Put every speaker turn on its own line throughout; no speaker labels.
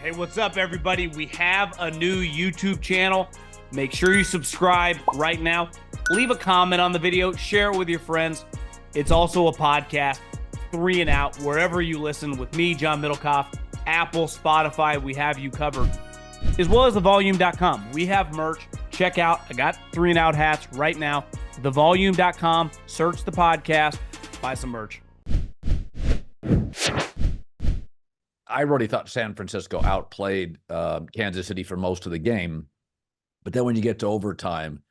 Hey, what's up, everybody? We have a new YouTube channel. Make sure you subscribe right now. Leave a comment on the video. Share it with your friends. It's also a podcast, 3 and Out, wherever you listen with me, John Middlecoff, Apple, Spotify. We have you covered, as well as thevolume.com. We have merch. Check out. I got 3 and Out hats right now. Thevolume.com. Search the podcast. Buy some merch.
I already thought San Francisco outplayed Kansas City for most of the game. But then when you get to overtime,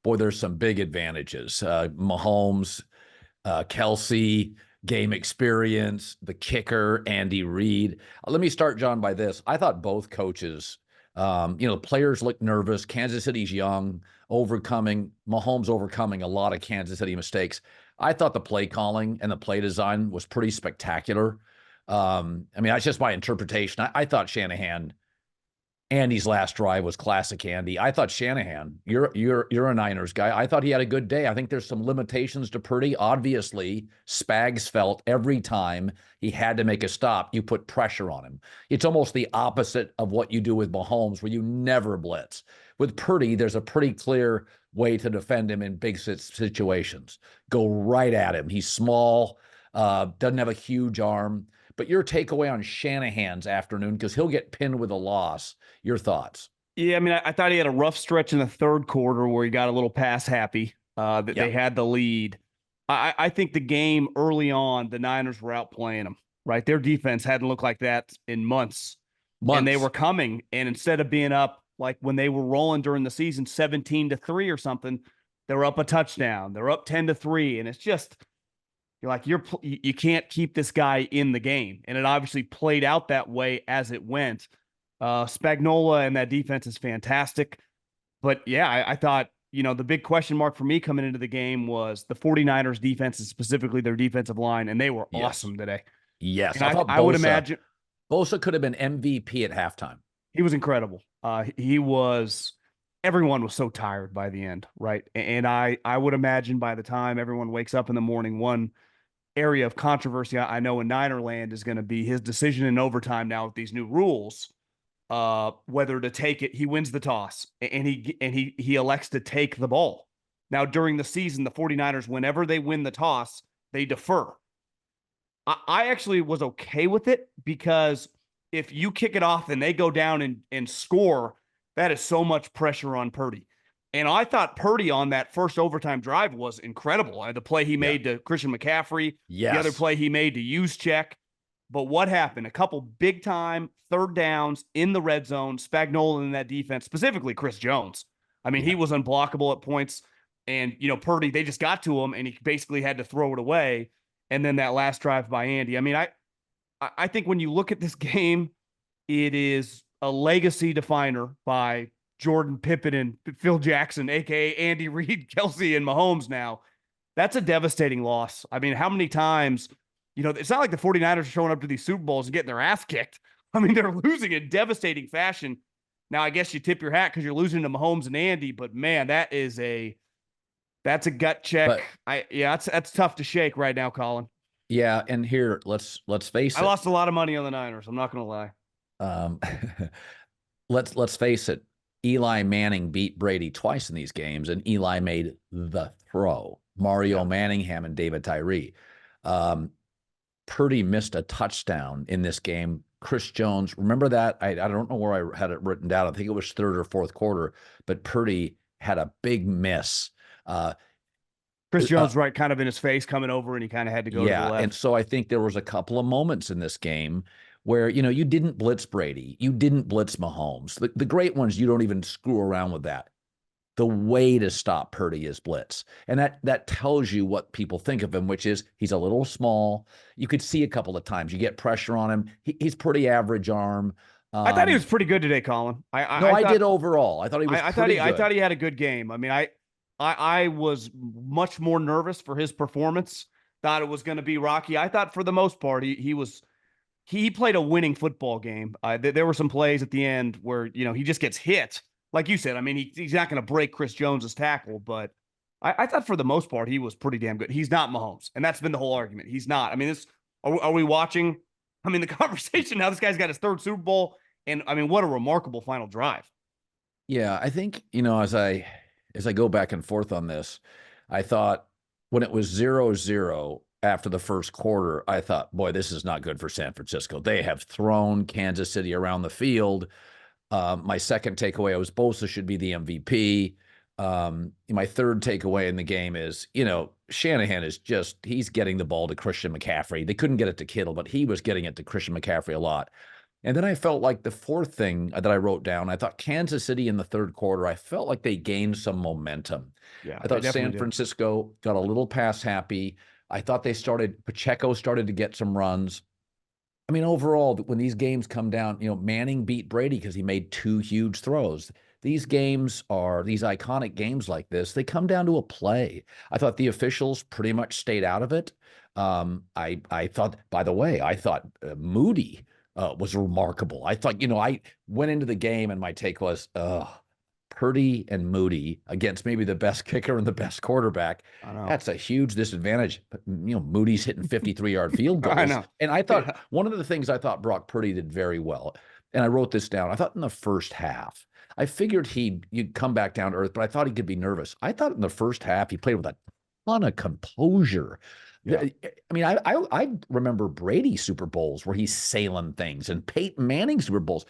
boy, there's some big advantages. Mahomes, Kelsey, game experience, the kicker, Andy Reid. Let me start, John, by this. I thought both coaches, the players looked nervous. Kansas City's young, Mahomes overcoming a lot of Kansas City mistakes. I thought the play calling and the play design was pretty spectacular. That's just my interpretation. I thought Andy's last drive was classic Andy. I thought Shanahan, you're a Niners guy. I thought he had a good day. I think there's some limitations to Purdy. Obviously, Spags felt every time he had to make a stop, you put pressure on him. It's almost the opposite of what you do with Mahomes, where you never blitz. With Purdy, there's a pretty clear way to defend him in big situations. Go right at him. He's small, doesn't have a huge arm. But your takeaway on Shanahan's afternoon, because he'll get pinned with a loss. Your thoughts?
Yeah, I thought he had a rough stretch in the third quarter where he got a little pass happy they had the lead. I think the game early on, the Niners were outplaying them, right? Their defense hadn't looked like that in months. And they were coming. And instead of being up, like when they were rolling during the season, 17-3 or something, they were up a touchdown. They're up 10-3. And it's just... You're like, you can't keep this guy in the game. And it obviously played out that way as it went. Spagnuolo and that defense is fantastic. But, yeah, I thought, the big question mark for me coming into the game was the 49ers defense, and specifically their defensive line, and they were awesome today.
Yes.
And I would imagine
Bosa could have been MVP at halftime.
He was incredible. Everyone was so tired by the end, right? And I would imagine by the time everyone wakes up in the morning, one area of controversy I know in Niner land is going to be his decision in overtime now with these new rules, whether to take it. He wins the toss and he elects to take the ball. Now during the season, the 49ers, whenever they win the toss, they defer. I actually was okay with it, because if you kick it off and they go down and score, that is so much pressure on Purdy. And I thought Purdy on that first overtime drive was incredible. The play he made to Christian McCaffrey, the other play he made to Juszczyk. But what happened? A couple big-time third downs in the red zone, Spagnuolo in that defense, specifically Chris Jones. He was unblockable at points. And, Purdy, they just got to him, and he basically had to throw it away. And then that last drive by Andy. I think when you look at this game, it is a legacy definer by Jordan, Pippen, and Phil Jackson, a.k.a. Andy Reid, Kelsey, and Mahomes now. That's a devastating loss. How many times, it's not like the 49ers are showing up to these Super Bowls and getting their ass kicked. They're losing in devastating fashion. Now, I guess you tip your hat because you're losing to Mahomes and Andy, but man, that's a gut check. That's tough to shake right now, Colin.
Yeah, and here, let's face it.
I lost a lot of money on the Niners. I'm not going to lie.
Let's face it. Eli Manning beat Brady twice in these games, and Eli made the throw. Mario Manningham and David Tyree. Purdy missed a touchdown in this game. Chris Jones, remember that? I don't know where I had it written down. I think it was third or fourth quarter, but Purdy had a big miss.
Chris Jones, right, kind of in his face coming over, and he kind of had to go to the left.
And so I think there was a couple of moments in this game where, you didn't blitz Brady. You didn't blitz Mahomes. The great ones, you don't even screw around with that. The way to stop Purdy is blitz. And that tells you what people think of him, which is he's a little small. You could see a couple of times. You get pressure on him. He's pretty average arm.
I thought he was pretty good today, Colin.
I did overall. I thought he was pretty good.
I thought he had a good game. I was much more nervous for his performance. Thought it was going to be rocky. I thought for the most part, he played a winning football game. There were some plays at the end where, he just gets hit. Like you said, he's not going to break Chris Jones's tackle, but I thought for the most part, he was pretty damn good. He's not Mahomes, and that's been the whole argument. He's not. Are we watching? The conversation now, this guy's got his third Super Bowl. And I mean, what a remarkable final drive.
Yeah, I think, as I go back and forth on this, I thought when it was 0-0 after the first quarter, I thought, boy, this is not good for San Francisco. They have thrown Kansas City around the field. My second takeaway was Bosa should be the MVP. My third takeaway in the game is, Shanahan he's getting the ball to Christian McCaffrey. They couldn't get it to Kittle, but he was getting it to Christian McCaffrey a lot. And then I felt like the fourth thing that I wrote down, I thought Kansas City in the third quarter, I felt like they gained some momentum.
Yeah,
I
they
thought
definitely
San
did.
Francisco got a little pass happy. I thought Pacheco started to get some runs. I mean, overall, when these games come down, Manning beat Brady because he made two huge throws. These iconic games like this, they come down to a play. I thought the officials pretty much stayed out of it. I thought, by the way, Moody was remarkable. I thought, I went into the game and my take was, Purdy and Moody against maybe the best kicker and the best quarterback.
I know.
That's a huge disadvantage. But, Moody's hitting 53-yard field
I
goals.
know.
And I thought
Yeah.
one of the things I thought Brock Purdy did very well, and I wrote this down, I thought in the first half, I figured you'd come back down to earth, but I thought he could be nervous. I thought in the first half, he played with a ton of composure.
Yeah.
I mean, I remember Brady Super Bowls where he's sailing things and Peyton Manning Super Bowls.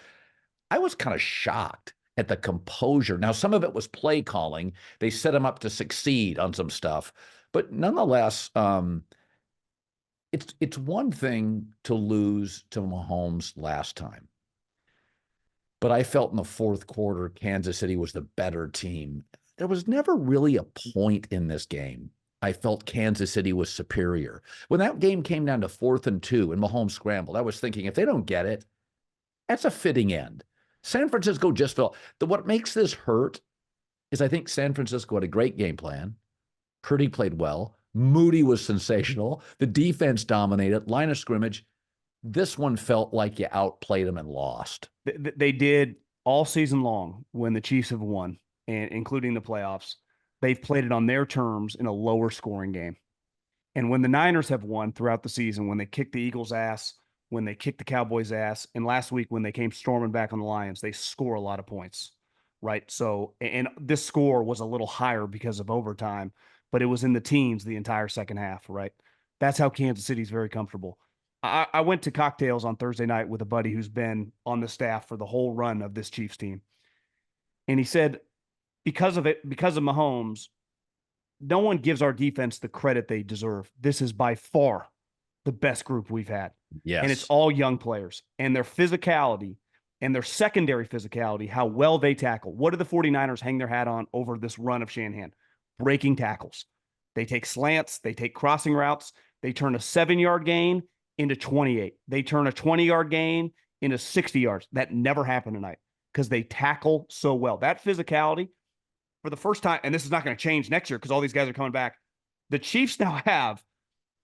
I was kind of shocked at the composure. Now, some of it was play calling. They set him up to succeed on some stuff, but nonetheless, it's one thing to lose to Mahomes last time, but I felt in the fourth quarter, Kansas City was the better team. There was never really a point in this game I felt Kansas City was superior. When that game came down to 4th and 2 and Mahomes scrambled, I was thinking, if they don't get it, that's a fitting end. San Francisco just felt that what makes this hurt is I think San Francisco had a great game plan. Purdy played well. Moody was sensational. The defense dominated. Line of scrimmage. This one felt like you outplayed them and lost.
They did all season long when the Chiefs have won, and including the playoffs. They've played it on their terms in a lower scoring game. And when the Niners have won throughout the season, when they kicked the Eagles' ass, when they kicked the Cowboys' ass, and last week when they came storming back on the Lions, they score a lot of points, right? So, and this score was a little higher because of overtime, but it was in the teens the entire second half, right? That's how Kansas City's very comfortable. I went to cocktails on Thursday night with a buddy who's been on the staff for the whole run of this Chiefs team. And he said, because of Mahomes, no one gives our defense the credit they deserve. This is by far the best group we've had.
Yes.
And it's all young players and their physicality and their secondary physicality, how well they tackle. What do the 49ers hang their hat on over this run of Shanahan? Breaking tackles. They take slants, they take crossing routes, they turn a 7-yard gain into 28. They turn a 20-yard gain into 60 yards. That never happened tonight because they tackle so well. That physicality, for the first time, and this is not going to change next year because all these guys are coming back. The Chiefs now have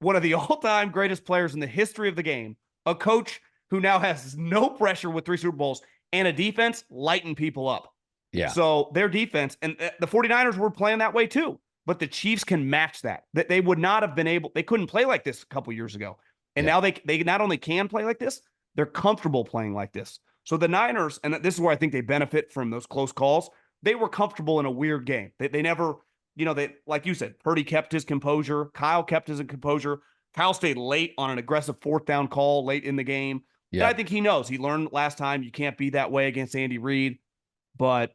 one of the all-time greatest players in the history of the game, a coach who now has no pressure with 3 Super Bowls, and a defense lighting people up.
Yeah.
So their defense, and the 49ers were playing that way too, but the Chiefs can match that. That they would not have been able, they couldn't play like this a couple years ago. And now they not only can play like this, they're comfortable playing like this. So the Niners, and this is where I think they benefit from those close calls, they were comfortable in a weird game. They never, they, like you said, Purdy kept his composure. Kyle kept his composure. Kyle stayed late on an aggressive 4th down call late in the game. Yeah. And I think he knows. He learned last time you can't be that way against Andy Reid. But,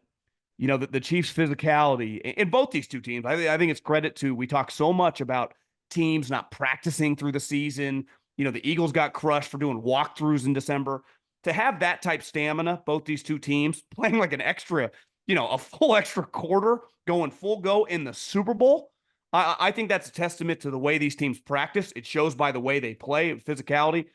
the Chiefs' physicality in both these two teams, I think it's credit to, we talk so much about teams not practicing through the season. The Eagles got crushed for doing walkthroughs in December. To have that type stamina, both these two teams playing like an extra, a full extra quarter, going full go in the Super Bowl, I think that's a testament to the way these teams practice. It shows by the way they play, physicality.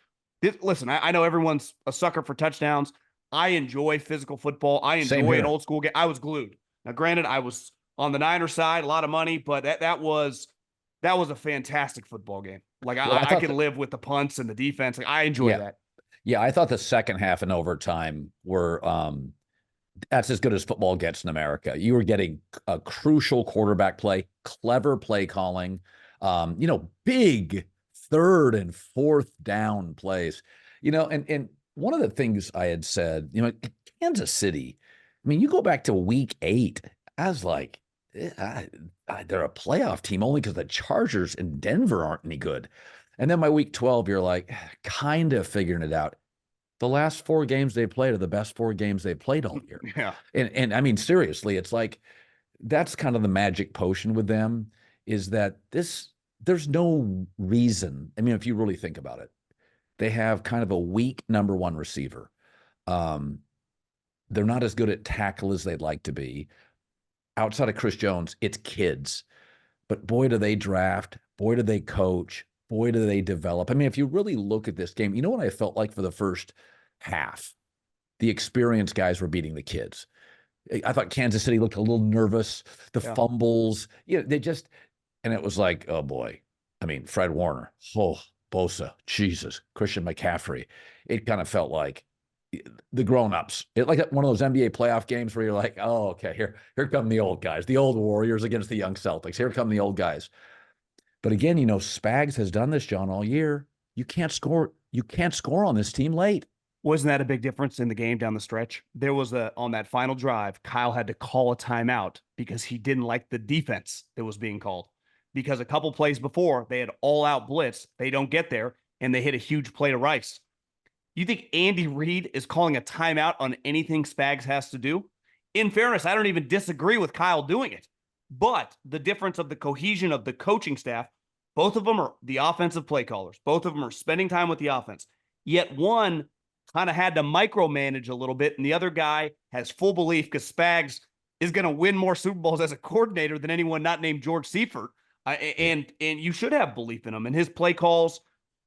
Listen, I know everyone's a sucker for touchdowns. I enjoy physical football. I enjoy an old school game. I was glued. Now, granted, I was on the Niners side, a lot of money, but that was a fantastic football game. Like, I can live with the punts and the defense. Like, I enjoy that.
Yeah, I thought the second half and overtime were that's as good as football gets in America. You were getting a crucial quarterback play, clever play calling, big 3rd and 4th down plays. And one of the things I had said, Kansas City, I mean, you go back to week 8, I was like, they're a playoff team only because the Chargers and Denver aren't any good. And then by week 12, you're like, kind of figuring it out. The last 4 games they played are the best 4 games they played all year.
Yeah.
And I mean, seriously, it's like that's kind of the magic potion with them is that there's no reason. I mean, if you really think about it, they have kind of a weak number 1 receiver. They're not as good at tackle as they'd like to be. Outside of Chris Jones, it's kids. But boy, do they draft. Boy, do they coach. Boy, do they develop. I mean, if you really look at this game, you know what I felt like for the first half? The experienced guys were beating the kids. I thought Kansas City looked a little nervous. The fumbles, they just, and it was like, oh boy. I mean, Fred Warner, Bosa, Jesus, Christian McCaffrey. It kind of felt like the grown-ups. Like one of those NBA playoff games where you're like, oh, okay, here come the old guys, the old Warriors against the young Celtics. Here come the old guys. But again, Spags has done this, John, all year. You can't score on this team late.
Wasn't that a big difference in the game down the stretch? There was on that final drive, Kyle had to call a timeout because he didn't like the defense that was being called. Because a couple plays before, they had all-out blitz. They don't get there, and they hit a huge play to Rice. You think Andy Reid is calling a timeout on anything Spags has to do? In fairness, I don't even disagree with Kyle doing it. But the difference of the cohesion of the coaching staff, both of them are the offensive play callers. Both of them are spending time with the offense. Yet one kind of had to micromanage a little bit, and the other guy has full belief because Spags is going to win more Super Bowls as a coordinator than anyone not named George Seifert. And you should have belief in him. And his play calls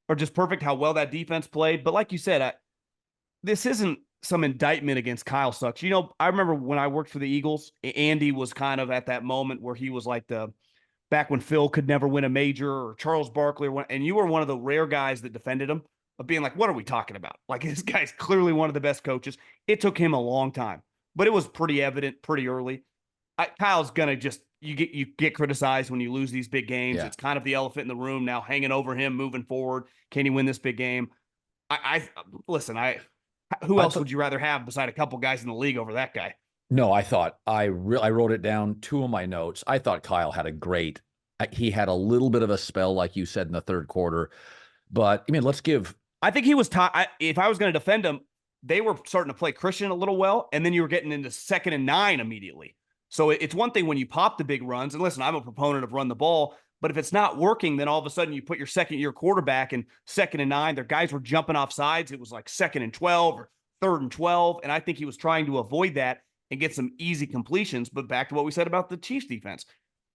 are just perfect, how well that defense played. But like you said, this isn't some indictment against Kyle Sucks. I remember when I worked for the Eagles, Andy was kind of at that moment where he was like back when Phil could never win a major or Charles Barkley, and you were one of the rare guys that defended him of being like, what are we talking about? Like, this guy's clearly one of the best coaches. It took him a long time, but it was pretty evident pretty early. Kyle's going to you get criticized when you lose these big games. Yeah. It's kind of the elephant in the room now hanging over him moving forward. Can he win this big game? Listen, who else would you rather have beside a couple guys in the league over that guy?
No, I wrote it down, 2 of my notes. I thought Kyle had he had a little bit of a spell, like you said, in the third quarter. But, I mean, I think he was if I was going to defend him, they were starting to play Christian a little well, and then you were getting into 2nd and 9 immediately. So it's one thing when you pop the big runs, and listen, I'm a proponent of run the ball, but if it's not working, then all of a sudden you put your second-year quarterback in 2nd and 9. Their guys were jumping off sides. It was like 2nd and 12 or 3rd and 12, and I think he was trying to avoid that and get some easy completions. But back to what we said about the Chiefs defense,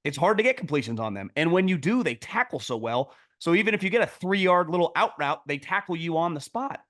it's hard to get completions on them. And when you do, they tackle so well. So even if you get a 3-yard little out route, they tackle you on the spot.